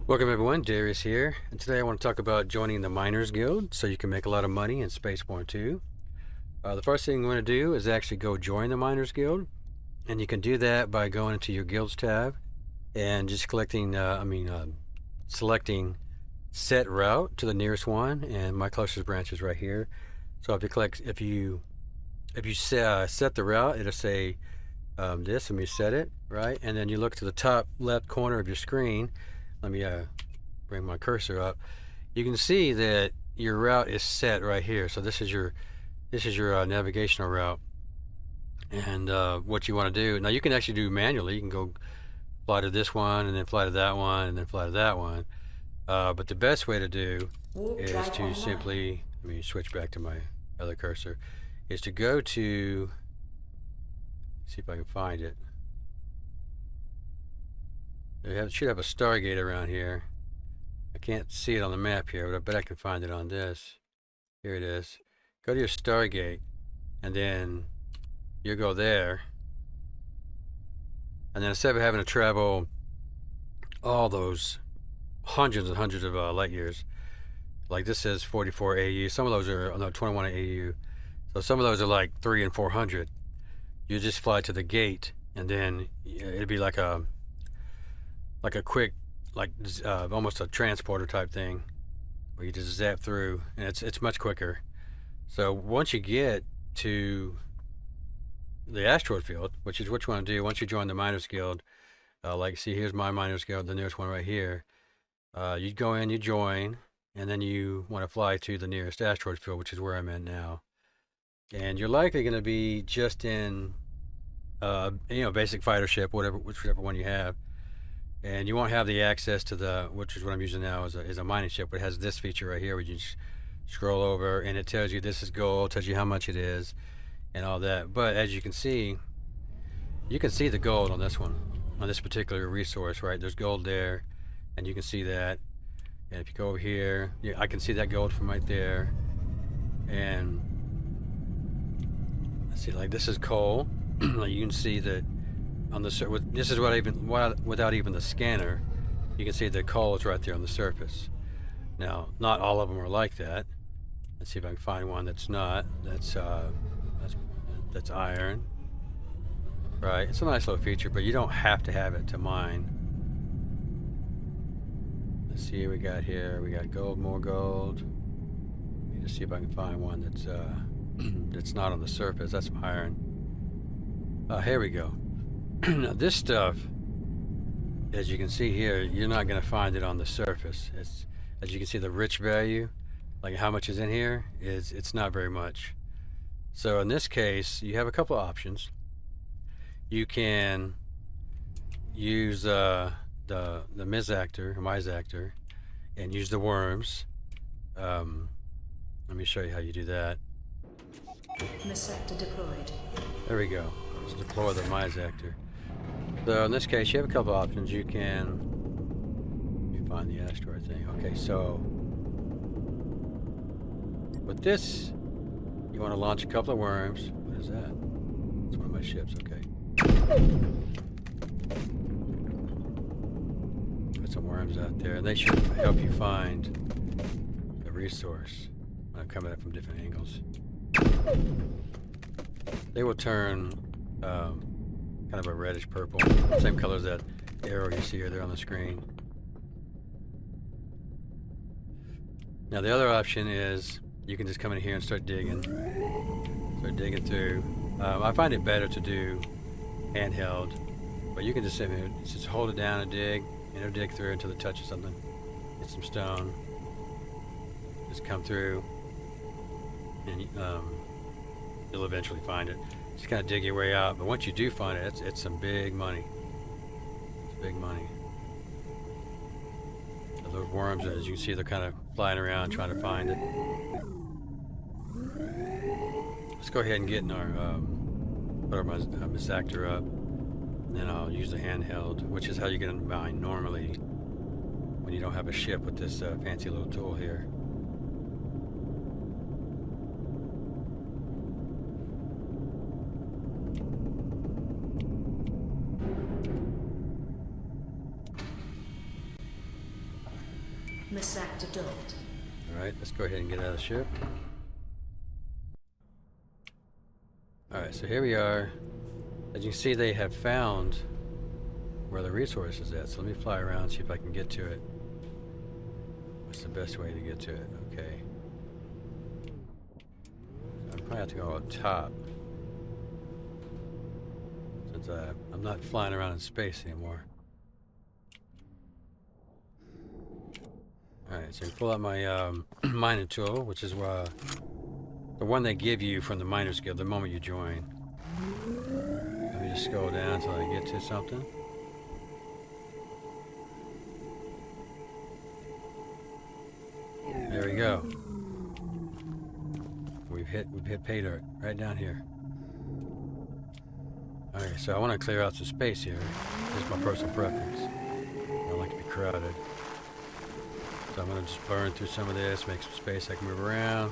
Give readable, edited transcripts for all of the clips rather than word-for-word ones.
Welcome everyone, Darius here, and today I want to talk about joining the Miners Guild so you can make a lot of money in SpaceBourne 2. The first thing you want to do is actually go join the Miners Guild, and you can do that by going into your Guilds tab and just selecting set route to the nearest one, and my closest branch is right here. So if you set the route, it'll say this, let me set it, right? And then you look to the top left corner of your screen. Let me bring my cursor up. You can see that your route is set right here. So this is your navigational route, and what you want to do now, you can actually do manually. You can go fly to this one and then fly to that one and then fly to that one, but the best way to do is to simply, let me switch back to my other cursor, is to go to, see if I can find it. They should have a Stargate around here. I can't see it on the map here, but I bet I can find it on this. Here it is. Go to your Stargate, and then you go there. And then instead of having to travel all those hundreds and hundreds of light years, like this says 44 AU, some of those are, no, 21 AU. So some of those are like 300 and 400. You just fly to the gate, and then it'd be like a quick, almost a transporter type thing, where you just zap through, and it's much quicker. So once you get to the asteroid field, which is what you want to do once you join the Miners Guild, like see, here's my Miners Guild, the nearest one right here. You go in, you join, and then you want to fly to the nearest asteroid field, which is where I'm at now. And you're likely going to be just in, basic fighter ship, whichever one you have. And you won't have the access to the, which is what I'm using now, is a mining ship, but it has this feature right here where you just scroll over and it tells you this is gold, tells you how much it is and all that. But as you can see the gold on this one, on this particular resource, right? There's gold there, and you can see that. And if you go over here, I can see that gold from right there. And let's see, like this is coal. You can see that on the surface. This is without even the scanner, you can see the coal is right there on the surface. Now, not all of them are like that. Let's see if I can find one that's not. That's iron, right? It's a nice little feature, but you don't have to have it to mine. Let's see what we got here. We got gold, more gold. Let me just see if I can find one that's that's not on the surface. That's iron. Here we go. Now this stuff, as you can see here, you're not going to find it on the surface. It's, as you can see, the rich value, like how much is in here, it's not very much. So in this case, you have a couple of options. You can use the Mizactor, and use the worms. Let me show you how you do that. Mizactor deployed. There we go. Let's deploy the Mizactor. So in this case, you have a couple options. You can, let me find the asteroid thing. Okay, so with this, you want to launch a couple of worms. What is that? It's one of my ships. Okay. Put some worms out there, and they should help you find the resource. I'm coming at from different angles. They will turn kind of a reddish purple, same color as that arrow you see here there on the screen. Now the other option is you can just come in here and start digging through. I find it better to do handheld, but you can just sit here, just hold it down and dig, and it'll dig through until it touches something. Get some stone, just come through, and you'll eventually find it. Just kind of dig your way out, but once you do find it, it's some big money. It's big money. So those worms, as you can see, they're kind of flying around trying to find it. Let's go ahead and get in our put our Mizactor up, and then I'll use the handheld, which is how you're going to mine normally when you don't have a ship with this fancy little tool here. Misactor docked. Alright, let's go ahead and get out of the ship. Alright, so here we are. As you can see, they have found where the resource is at. So let me fly around, see if I can get to it. What's the best way to get to it? Okay. So I probably have to go up top. Since I'm not flying around in space anymore. Alright, so I pull out my mining tool, which is the one they give you from the Miners Guild the moment you join. Let me just scroll down until I get to something. There we go. We've hit pay dirt right down here. Alright, so I want to clear out some space here. This is my personal preference. I don't like to be crowded. So I'm going to just burn through some of this, make some space I can move around.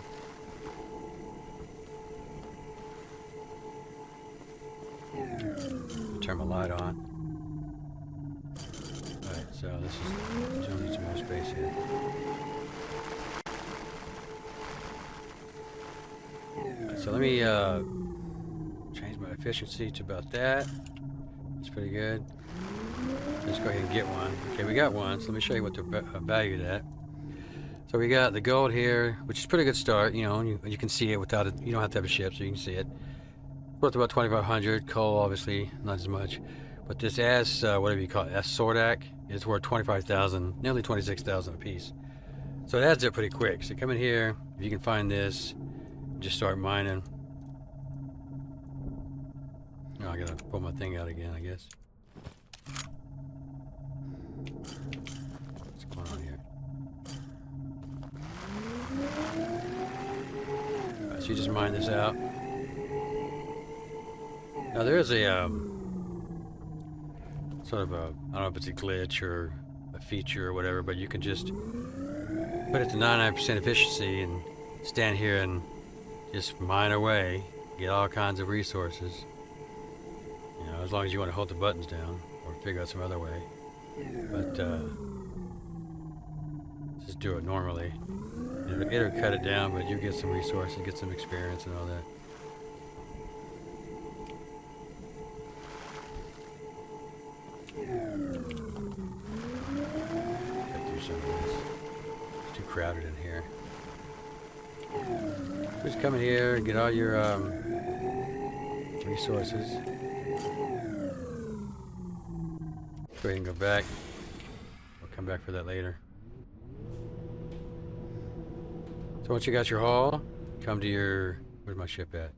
Turn my light on. Alright, so this is showing some more space here. Right, so let me change my efficiency to about that. That's pretty good. Let's go ahead and get one. Okay, we got one, so let me show you what they're valued at. So we got the gold here, which is a pretty good start, you know, and you can see it without it. You don't have to have a ship, so you can see it. Worth about 2,500. Coal, obviously, not as much. But this whatever you call it, Sordak, is worth 25,000, nearly 26,000 a piece. So it adds up pretty quick. So come in here, if you can find this, just start mining. Oh, I gotta pull my thing out again, I guess. What's going on here? Alright, so you just mine this out. Now there is a sort of a, I don't know if it's a glitch or a feature or whatever, but you can just put it to 99% efficiency and stand here and just mine away, get all kinds of resources. You know, as long as you want to hold the buttons down or figure out some other way. But just do it normally. It'll cut it down, but you get some resources, get some experience and all that. It's too crowded in here. Just come in here and get all your resources. Go ahead and go back. We'll come back for that later. So once you got your haul, come to your, where's my ship at?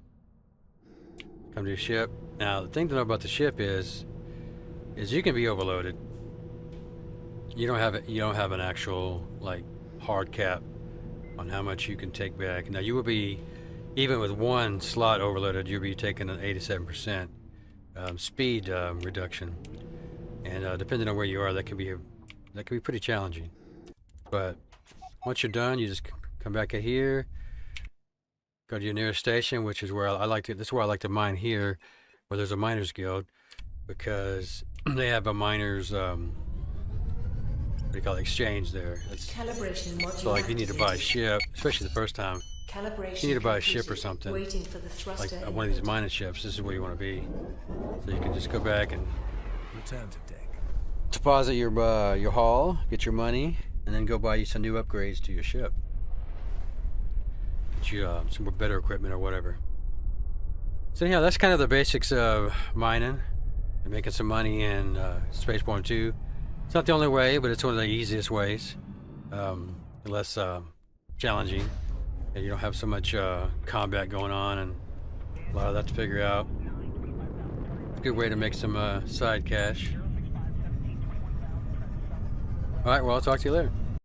Come to your ship. Now the thing to know about the ship is you can be overloaded. You don't have an actual like hard cap on how much you can take back. Now you will be, even with one slot overloaded, you'll be taking an 87% speed reduction, and depending on where you are, that can be pretty challenging. But once you're done, you just come back in here, go to your nearest station, which is where I like to. This is where I like to mine here, where there's a miners guild, because they have a miners what do you call it, exchange there. So like you need to buy a ship, especially the first time. You need to buy a ship or something, like one of these mining ships. This is where you want to be. So you can just go back and return to deck, deposit your haul, get your money, and then go buy you some new upgrades to your ship. Get you some better equipment or whatever. So anyhow, that's kind of the basics of mining and making some money in SpaceBourne 2. It's not the only way, but it's one of the easiest ways. Less challenging, and you don't have so much combat going on and a lot of that to figure out. It's a good way to make some side cash. Alright, well, I'll talk to you later.